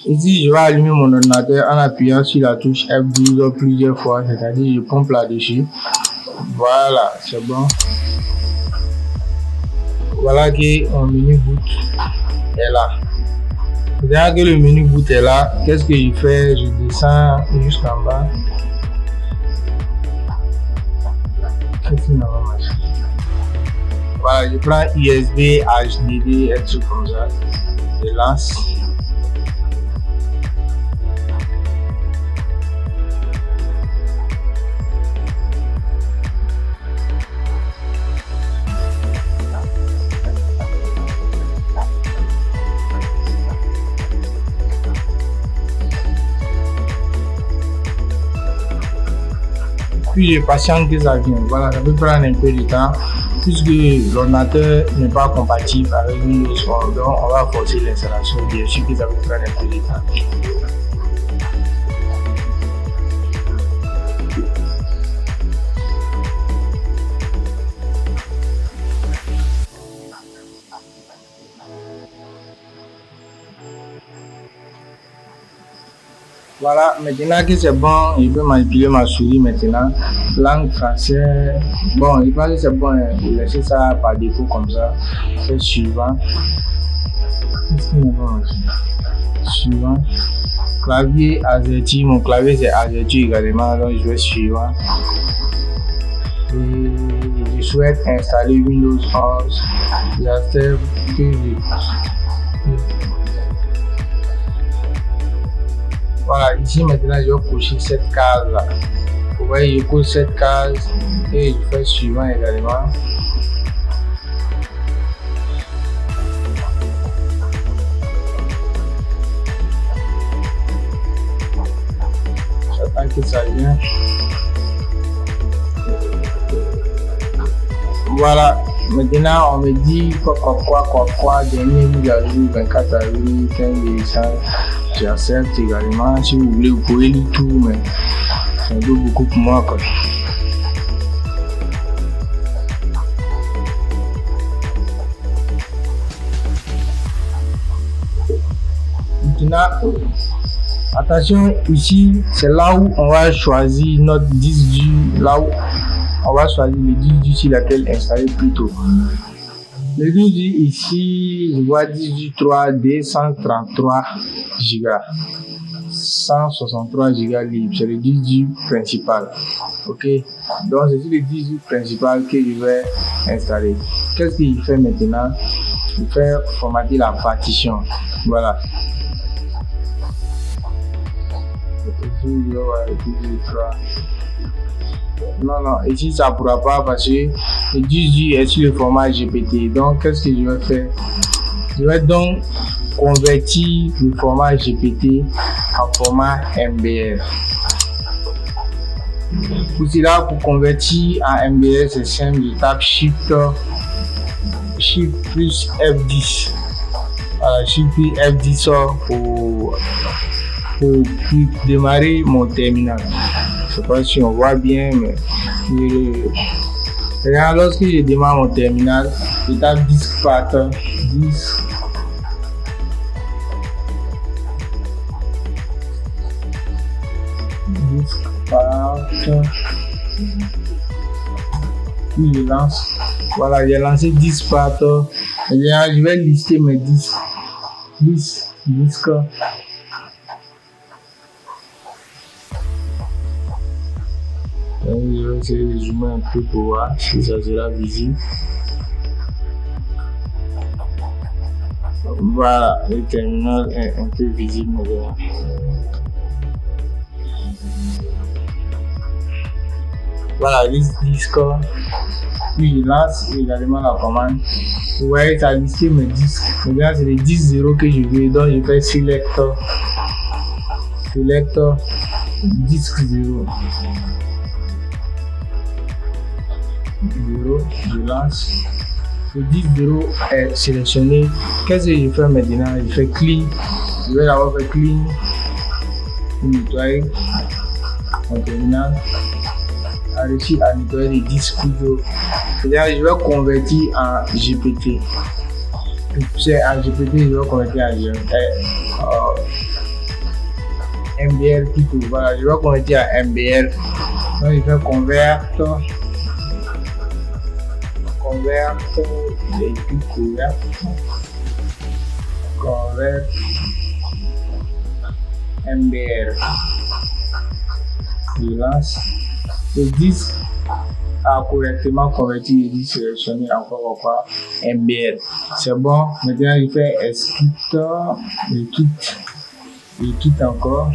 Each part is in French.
Ici, je vais allumer mon ordinateur en appuyant sur la touche F12 plusieurs fois, c'est-à-dire je pompe là-dessus. Voilà, c'est bon. Voilà que mon menu boot est là. Dès que le menu boot est là, qu'est-ce que je fais? Je descends jusqu'en bas. Qu'est-ce qui n'a pas marché? Voilà, je prends USB, HDD, et tout comme ça. Je lance. Puis je patiente que ça vienne. Voilà, ça peut prendre un peu de temps puisque l'ordinateur n'est pas compatible avec Windows 11. Donc on va forcer l'installation. Bien sûr que ça peut prendre un peu de temps. Voilà, maintenant que c'est bon, je peux manipuler ma souris maintenant. Langue française. Bon, je pense que c'est bon, vous laissez ça par défaut comme ça. Fais suivant. Qu'est-ce qu'il y a? Suivant. Clavier AZERTY, mon clavier c'est AZERTY également, donc je vais suivant. Et je souhaite installer Windows 11. J'accepte que voilà, ici maintenant je vais cocher cette case là. Vous voyez, je coche cette case et je fais suivant également. J'attends que ça vienne. Voilà, maintenant on me dit quoi, dernier mise à jour 24 avril, 15 décembre. J'accepte également. Si vous voulez, vous pouvez lire tout, mais c'est un peu beaucoup pour moi quoi. Maintenant, attention, ici c'est là où on va choisir notre disque dur, là où on va choisir le disque dur sur lequel installer plutôt. Le disque dur ici, je vois disque dur 3D 133 Go, 163 Go libre, c'est le disque dur principal. Ok, donc c'est le disque dur principal que je vais installer. Qu'est-ce qu'il fait maintenant? Je vais formater la partition. Voilà. Non, ici ça pourra pas parce que le disque dur est sur le format GPT. Donc qu'est-ce que je vais faire? Je vais donc convertir le format GPT en format MBR. Pour cela, pour convertir en MBR, c'est simple, je tape Shift plus F10. Voilà, Shift plus F10 pour démarrer mon terminal. Je sais pas si on voit bien, mais lorsque je démarre mon terminal, je tape disk path, puis je lance. Voilà, j'ai lancé disk path. Je vais lister mes disques. Je vais essayer de zoomer un peu pour voir si ça sera visible. Voilà, le terminal est un peu visible maintenant. Voilà, liste disque. Puis je lance également la commande. Vous voyez, ça a listé mes disques. Maintenant, c'est les 10 0 que je veux. Donc, je fais select disque 0. Je lance. Le disque 0 est sélectionné. Qu'est-ce que je fais maintenant? Je fais clean. Je vais d'abord faire clean. Nettoyer mon terminal. Réussir à nettoyer les disques plutôt. C'est-à-dire, je vais convertir en GPT. C'est en GPT, je vais convertir en MBR plutôt. Voilà, je vais convertir à MBR. Donc, je fais convert véhicule convert MBR. Je lance. Le disque a correctement converti le disque sélectionné encore MBR. C'est bon. Maintenant, je fais exécuteur. Je quitte encore.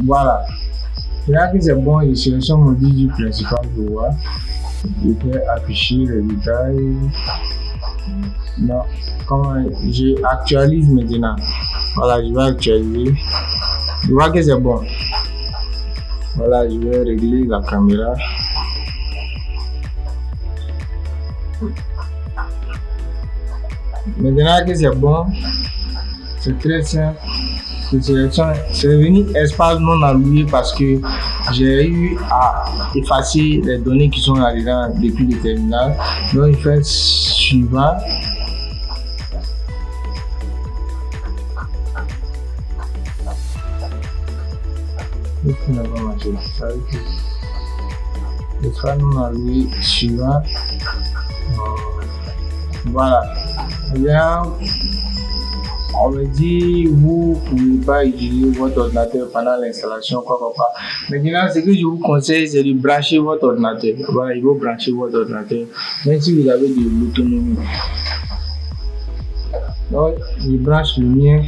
Voilà. Là que c'est bon, je sélectionne mon disque principal pour voir. Je vais afficher les détails. Non, comment j'actualise maintenant. Voilà, je vais actualiser. Je vois que c'est bon. Voilà, je vais régler la caméra. Maintenant que c'est bon, c'est très simple. C'est devenu espace non alloué parce que j'ai eu à effacer les données qui sont là-dedans depuis le terminal. Donc, je fais suivant. Qu'est-ce n'a pas marché? Ça veut dire que l'espace non alloué suivant. Voilà. Bien. On me dit, vous ne pouvez pas utiliser votre ordinateur pendant l'installation, quoi. Maintenant, ce que je vous conseille, c'est de brancher votre ordinateur. Voilà, il faut brancher votre ordinateur, même si vous avez de l'autonomie. Donc, je branche le mien.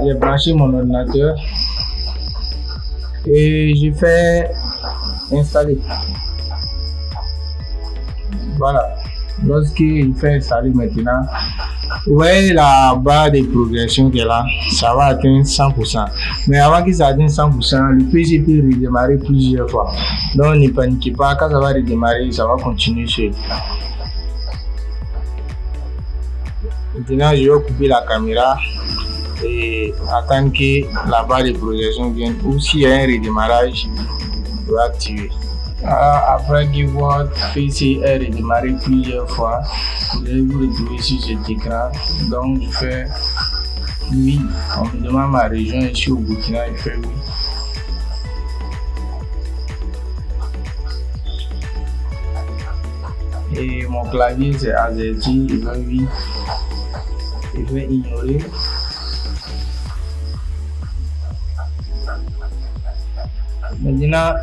J'ai branché mon ordinateur et je fais installer. Voilà. Lorsqu'il fait installer maintenant, vous voyez la barre de progression qui est là, ça va atteindre 100%. Mais avant que ça atteigne 100%, le PC peut redémarrer plusieurs fois. Donc ne paniquez pas, quand ça va redémarrer, ça va continuer seul. Maintenant, je vais couper la caméra et attendre que la barre de progression vienne, ou s'il y a un redémarrage, je vais activer. Après que votre PC est redémarré plusieurs fois, vous allez vous retrouver sur cet écran. Donc je fais oui. On me demande ma région, je suis au Burkina, je fais oui. Et mon clavier c'est AZERTY, je fais oui. Je vais ignorer. Maintenant,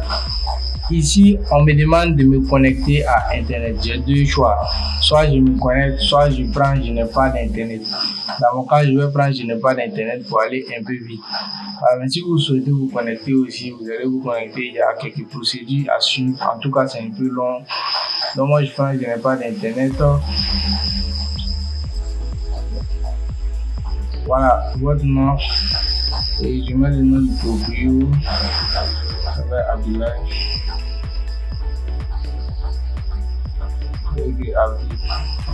ici, on me demande de me connecter à Internet. J'ai deux choix. Soit je me connecte, soit je prends, je n'ai pas d'Internet. Dans mon cas, je vais prendre, je n'ai pas d'Internet pour aller un peu vite. Mais si vous souhaitez vous connecter aussi, vous allez vous connecter. Il y a quelques procédures à suivre. En tout cas, c'est un peu long. Donc, moi, je prends, je n'ai pas d'Internet. Voilà, votre nom. Et je mets le nom du proprio. Ça va Abdoulaye.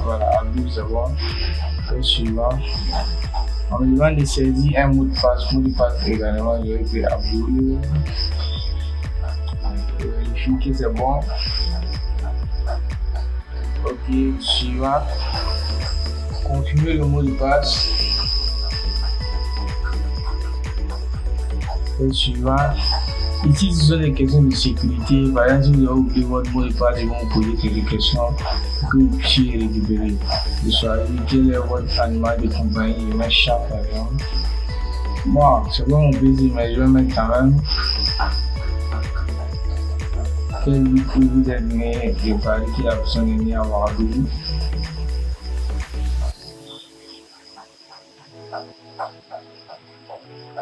Voilà, Abdou, c'est bon. Le suivant. On me demande de saisir un mot de passe également. Je vais écrire Abdou. Vérifie que c'est bon. Ok, suivant. Confirmer le mot de passe. Le suivant. Ici, ce sont des questions de sécurité. Par exemple, si vous avez oublié votre mot de passe, ils vont vous poser quelques questions pour que vous puissiez récupérer. Vous savez quel est votre animal de compagnie. Je mets chat par exemple. Bon, c'est pas mon plaisir, mais je vais mettre quand même. Quel but vous êtes né et par qui la personne est née à Ouagadougou.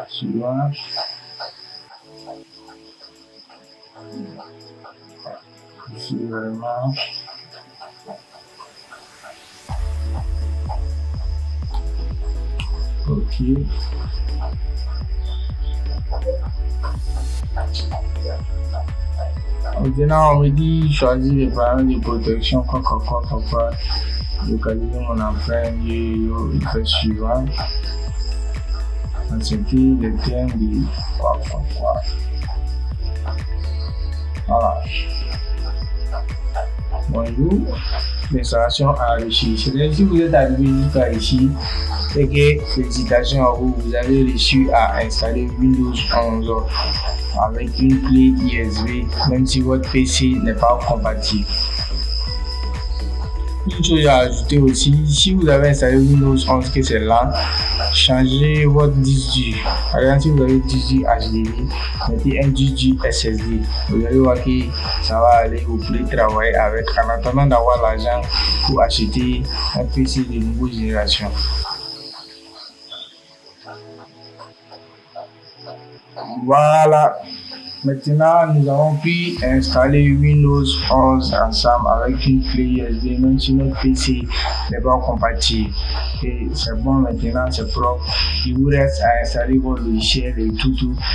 Suivant. Ici vraiment. Ok. Maintenant, on me dit choisir les paramètres de protection, quoi. Localiser mon empreinte, je fais suivant. Accepter les termes de quoi. Voilà. Bonjour, l'installation a réussi. C'est-à-dire si vous êtes arrivé jusqu'à ici, c'est que félicitations à vous, vous avez réussi à installer Windows 11 avec une clé USB, même si votre PC n'est pas compatible. Une chose à ajouter aussi, si vous avez installé Windows 11 que c'est lent, changez votre disque dur. Par exemple, si vous avez 10 dur HDD, mettez un disque dur SSD. Vous allez voir que ça va aller, vous pouvez travailler avec en attendant d'avoir l'argent pour acheter un PC de nouvelle génération. Voilà. Maintenant, nous avons pu installer Windows 11 ensemble avec une clé USB, même si notre PC n'est pas compatible. Et c'est bon, maintenant, c'est propre. Il vous reste à installer vos logiciels et tout.